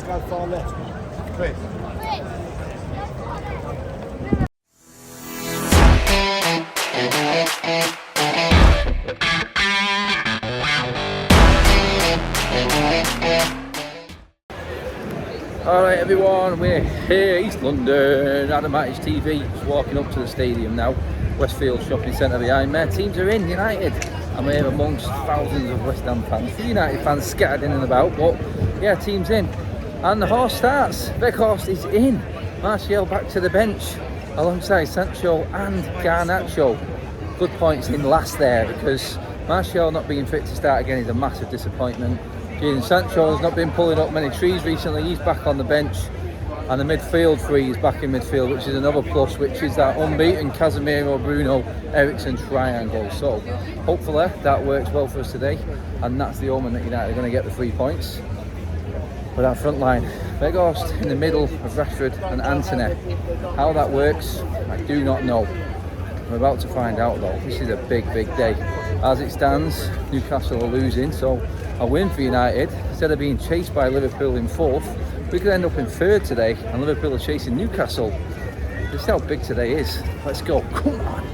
go far left. Chris. Alright everyone, we're here, East London, at the matchday TV, just walking up to the stadium now, Westfield Shopping Centre behind me. Teams are in, United. I'm here amongst thousands of West Ham fans, the United fans scattered in and about, but yeah, team's in. And the horse starts, Weghorst is in, Martial back to the bench, alongside Sancho and Garnacho. Good points in last there, because Martial not being fit to start again is a massive disappointment. Jadon Sancho has not been pulling up many trees recently, he's back on the bench, and the midfield three is back in midfield, which is another plus, which is that unbeaten Casemiro, Bruno, Eriksen triangle. So hopefully that works well for us today, and that's the omen that United are going to get the 3 points. But that front line, Weghorst in the middle of Rashford and Antony, how that works I do not know. We're about to find out though. This is a big day. As it stands, Newcastle are losing, so a win for United. Instead of being chased by Liverpool in 4th, we could end up in 3rd today, and Liverpool are chasing Newcastle. This is how big today is. Let's go, come on.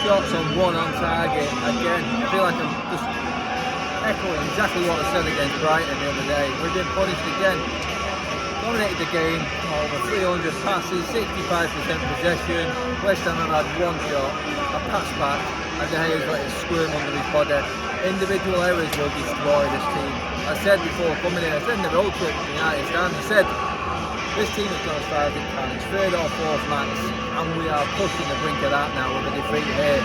Shots on 1 on target. Again, I feel like I'm just echoing exactly what I said against Brighton the other day. We've been punished again. Dominated the game, over 300 passes, 65% possession. West Ham have had 1 shot, a pass back, and De Gea's let it squirm under his body. Individual errors will destroy this team. I said before coming in, I said in the road trip to the United stand, I said this team has gone as far as it can. It's 3rd or 4th max, and we are pushing the brink of that now with a defeat here.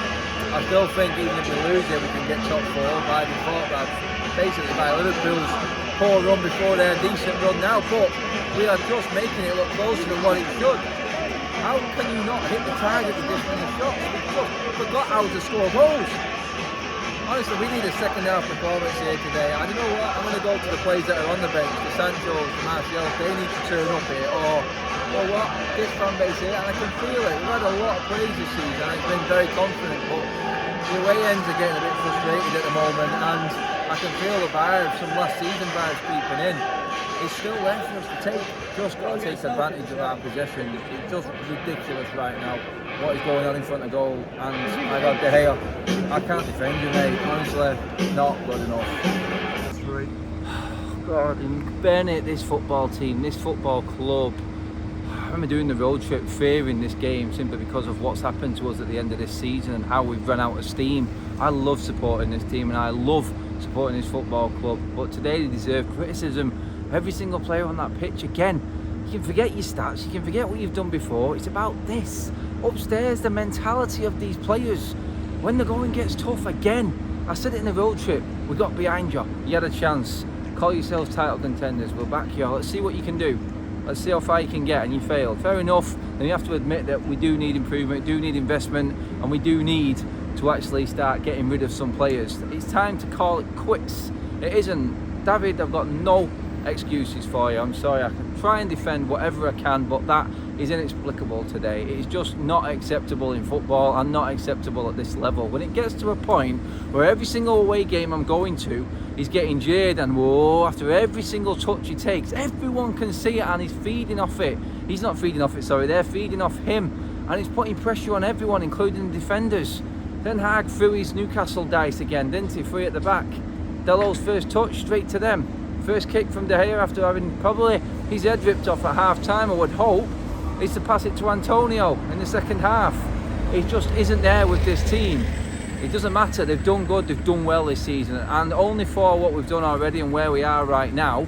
I still think even if we lose here, we can get top 4 by default. That's basically by Liverpool's poor run before their decent run now, but we are just making it look closer than what it should. How can you not hit the target with this many shots? We just forgot how to score goals. Honestly, we need a second half performance here today. I don't know what, I'm going to go to the players that are on the bench, the Sanchos, the Martial, they need to turn up here, or what, this fan base here, and I can feel it. We've had a lot of praise this season, and it's been very confident, but the away ends are getting a bit frustrated at the moment, and I can feel the vibes, some last season vibes creeping in. It's still there for us to take. Just got to take advantage of our possession. It's just ridiculous right now what is going on in front of goal, and I got De Gea. I can't defend you, mate. Honestly, not good enough. God, and Bennett, this football team, this football club. I remember doing the road trip fearing this game simply because of what's happened to us at the end of this season and how we've run out of steam. I love supporting this team and I love supporting this football club, but today they deserve criticism. Every single player on that pitch, again, you can forget your stats, you can forget what you've done before. It's about this upstairs, the mentality of these players when the going gets tough again. I said it in the road trip. We got behind you. You had a chance. Call yourselves title contenders. We'll back you. Let's see what you can do. Let's see how far you can get, and you failed. Fair enough. Then you have to admit that we do need improvement, do need investment, and we do need to actually start getting rid of some players. It's time to call it quits. It isn't. David, I've got no excuses for you. I'm sorry. I can try and defend whatever I can, but that is inexplicable today. It is just not acceptable in football and not acceptable at this level. When it gets to a point where every single away game I'm going to, he's getting jeered and whoa, after every single touch he takes, everyone can see it and he's feeding off it. He's not feeding off it, sorry, they're feeding off him, and he's putting pressure on everyone, including the defenders. Ten Hag threw his Newcastle dice again, didn't he? Free at the back. Delo's first touch, straight to them. First kick from De Gea after having probably his head ripped off at half time, I would hope, is to pass it to Antonio in the second half. He just isn't there with this team. It doesn't matter, they've done good, they've done well this season, and only for what we've done already and where we are right now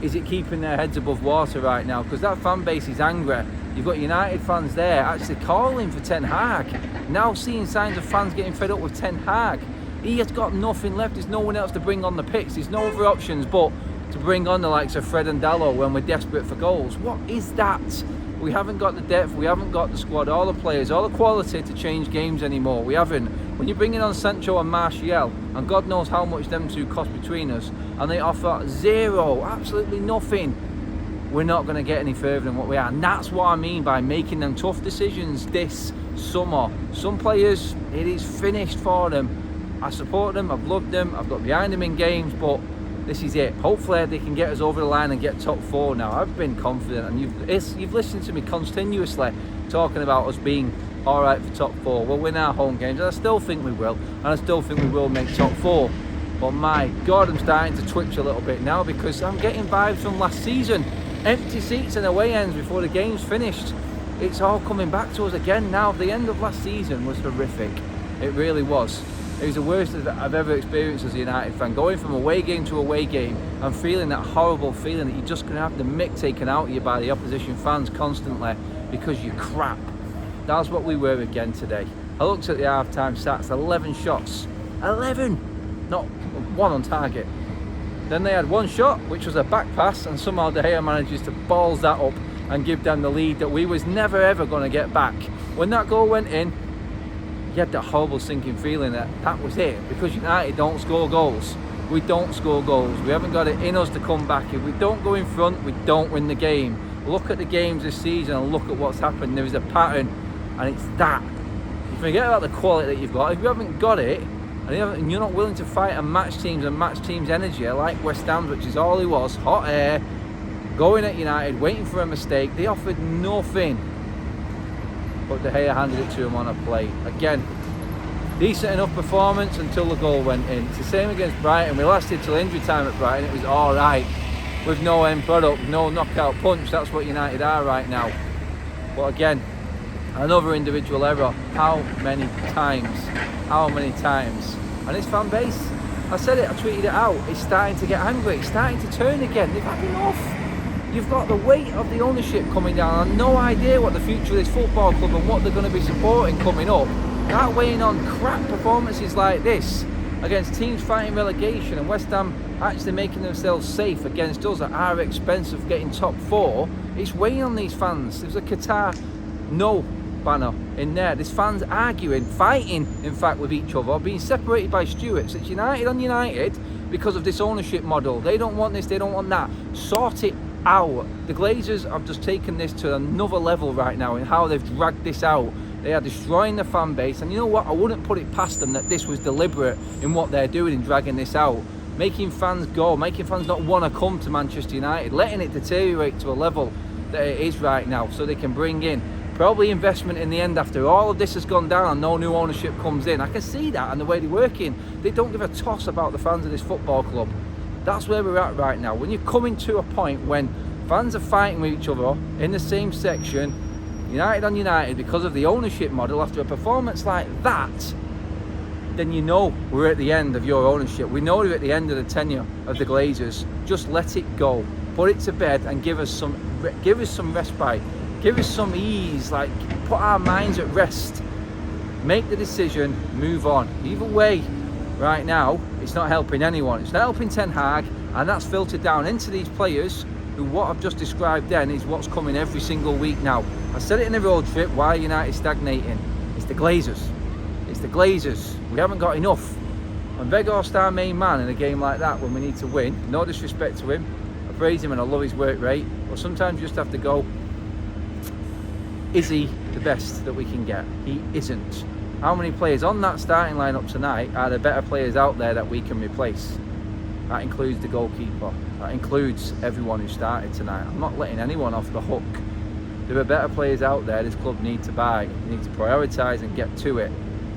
is it keeping their heads above water right now, because that fan base is angry. You've got United fans there actually calling for Ten Hag, now seeing signs of fans getting fed up with Ten Hag. He has got nothing left. There's no one else to bring on the pitch. There's no other options but to bring on the likes of Fred and Dalot when we're desperate for goals. What is that? We haven't got the depth, we haven't got the squad, all the players, all the quality to change games anymore. We haven't. When you're bringing on Sancho and Martial, and God knows how much them two cost between us, and they offer zero, absolutely nothing, we're not going to get any further than what we are. And that's what I mean by making them tough decisions this summer. Some players, it is finished for them. I support them, I've loved them, I've got behind them in games, but this is it. Hopefully they can get us over the line and get top four now. I've been confident, and you've listened to me continuously talking about us being alright for top four. We'll win our home games, and I still think we will, and I still think we will make top four. But my God, I'm starting to twitch a little bit now, because I'm getting vibes from last season. Empty seats and away ends before the game's finished. It's all coming back to us again now. The end of last season was horrific. It really was. It was the worst that I've ever experienced as a United fan. Going from away game to away game and feeling that horrible feeling that you're just going to have the mick taken out of you by the opposition fans constantly because you're crap. That's what we were again today. I looked at the half-time stats, 11 shots. 11! Not one on target. Then they had one shot, which was a back pass, and somehow De Gea manages to balls that up and give them the lead that we was never ever going to get back. When that goal went in, you had that horrible sinking feeling that that was it, because United don't score goals. We don't score goals. We haven't got it in us to come back. If we don't go in front, we don't win the game. Look at the games this season and look at what's happened. There is a pattern, and it's that. You forget about the quality that you've got. If you haven't got it, and you're not willing to fight and match teams' energy, like West Ham, which is all he was, hot air, going at United, waiting for a mistake. They offered nothing. But De Gea handed it to him on a plate. Again, decent enough performance until the goal went in. It's the same against Brighton. We lasted till injury time at Brighton. It was all right. With no end product, no knockout punch. That's what United are right now. But again, another individual error. How many times? How many times? And his fan base, I said it, I tweeted it out, it's starting to get angry. It's starting to turn again. They've had enough. You've got the weight of the ownership coming down. I've no idea what the future of this football club and what they're going to be supporting coming up. That weighing on crap performances like this against teams fighting relegation, and West Ham actually making themselves safe against us at our expense of getting top four, it's weighing on these fans. There's a Qatar no banner in there. There's fans arguing, fighting in fact with each other, being separated by stewards. It's United on United because of this ownership model. They don't want this, they don't want that. Sort it out. The Glazers have just taken this to another level right now in how they've dragged this out. They are destroying the fan base, and you know what, I wouldn't put it past them that this was deliberate in what they're doing in dragging this out, making fans go, making fans not want to come to Manchester United, letting it deteriorate to a level that it is right now, so they can bring in probably investment in the end after all of this has gone down and no new ownership comes in. I can see that, and the way they're working, they don't give a toss about the fans of this football club. That's where we're at right now. When you're coming to a point when fans are fighting with each other in the same section, United on United, because of the ownership model, after a performance like that, then you know we're at the end of your ownership. We know we're at the end of the tenure of the Glazers. Just let it go, put it to bed, and give us some respite, give us some ease. Like, put our minds at rest, make the decision, move on. Either way, right now, it's not helping anyone. It's not helping Ten Hag, and that's filtered down into these players who, what I've just described then, is what's coming every single week now. I said it in the road trip, why are United stagnating? It's the Glazers. It's the Glazers. We haven't got enough. When Weghorst's our main man in a game like that, when we need to win, no disrespect to him, I praise him and I love his work rate, but sometimes you just have to go, is he the best that we can get? He isn't. How many players on that starting lineup tonight are the better players out there that we can replace? That includes the goalkeeper. That includes everyone who started tonight. I'm not letting anyone off the hook. There are better players out there this club need to buy. They need to prioritise and get to it.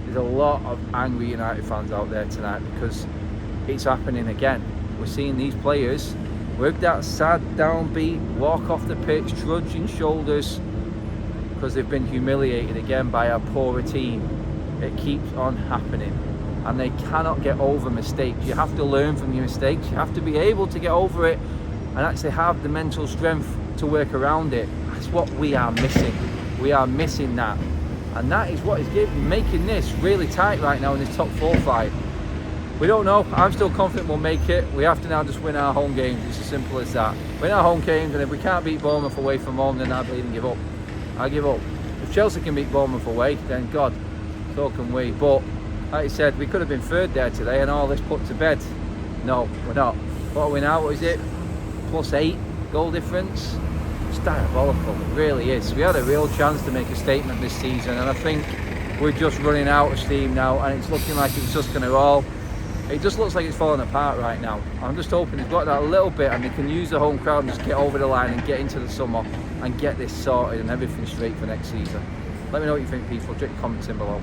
There's a lot of angry United fans out there tonight because it's happening again. We're seeing these players work that sad downbeat, walk off the pitch, trudging shoulders because they've been humiliated again by a poorer team. It keeps on happening and they cannot get over mistakes. You have to learn from your mistakes. You have to be able to get over it and actually have the mental strength to work around it. That's what we are missing. We are missing that. And that is what is making this really tight right now in this top 4 fight. We don't know. I'm still confident we'll make it. We have to now just win our home games. It's as simple as that. Win our home games, and if we can't beat Bournemouth away from home, then I believe in give up. I give up. If Chelsea can beat Bournemouth away, then God, so can we. But like I said, we could have been third there today and all this put to bed. No, we're not. What are we now? What is it? +8 goal difference. It's diabolical. It really is. We had a real chance to make a statement this season, and I think we're just running out of steam now, and it's looking like it's just going to all. It just looks like it's falling apart right now. I'm just hoping they've got that a little bit and they can use the home crowd and just get over the line and get into the summer and get this sorted and everything straight for next season. Let me know what you think, people. Drop your comments in below.